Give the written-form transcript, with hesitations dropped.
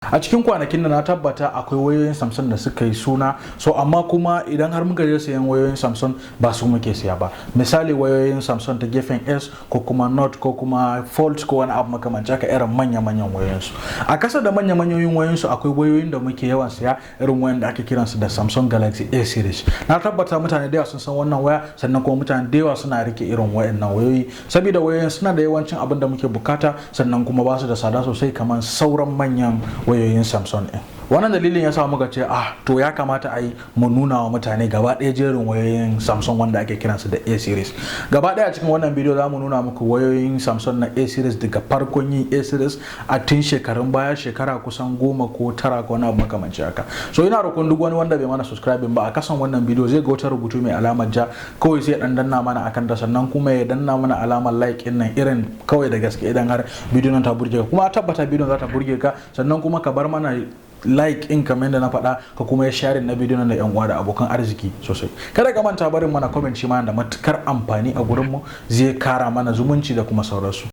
A cikin kwanakin da na tabbata akwai wayoyin Samsung da suka yi suna, so amma kuma idan har muka je sayan wayoyin Samsung ba su muke siya ba. Misali wayoyin Samsung ta gefen S ko kuma Note ko kuma Fold ko wani abu makamanci haka, irin manya-manyan wayoyinsu. A kasa da manya-manyan wayoyinsu akwai wayoyin da muke yawan siya, irin wayan da ake kiransu da Samsung Galaxy A series. Na tabbata mutane da yawa sun san wannan waya, sannan kuma mutane da yawa suna rike irin wayannan wayoyi saboda wayoyin suna da yawancin abin da muke bukata, sannan kuma ba su da tsada sosai kamar sauran manyan wayoyin Samsung ɗin. Wannan dalilin ya sa muka ce to ya kamata a yi mu nuna wa mutane gaba ɗaya jerin wayoyin Samsung wanda ake kiransu da A series. Gaba ɗaya a cikin wannan bidiyo za mu nuna muku wayoyin Samsung na A series daga farkon yin A series a tun shekarun baya, shekara kusan 10 ko 9 ko wani abu makamanci haka. So ina roƙon duk wani wanda bai mana subscribing ba, a kasan wannan bidiyo zai ga wata rubutu mai alamar ja, kawai sai dan danna mana akan ta, sannan kuma ya danna mana alamar like ɗin nan irin kawai da gaske idan har bidiyon nan ta burge ka, kuma a tabbata bidiyon za ta burge ka, sannan kuma ka bar mana like in kamar yadda na faɗa, ka kuma ya share na bidiyon da yan uwa da abokan arziki sosai. Kada ka manta barin mana comment shi ma da matukar amfani a gurin mu, zai kara mana zumunci da kuma sauransu.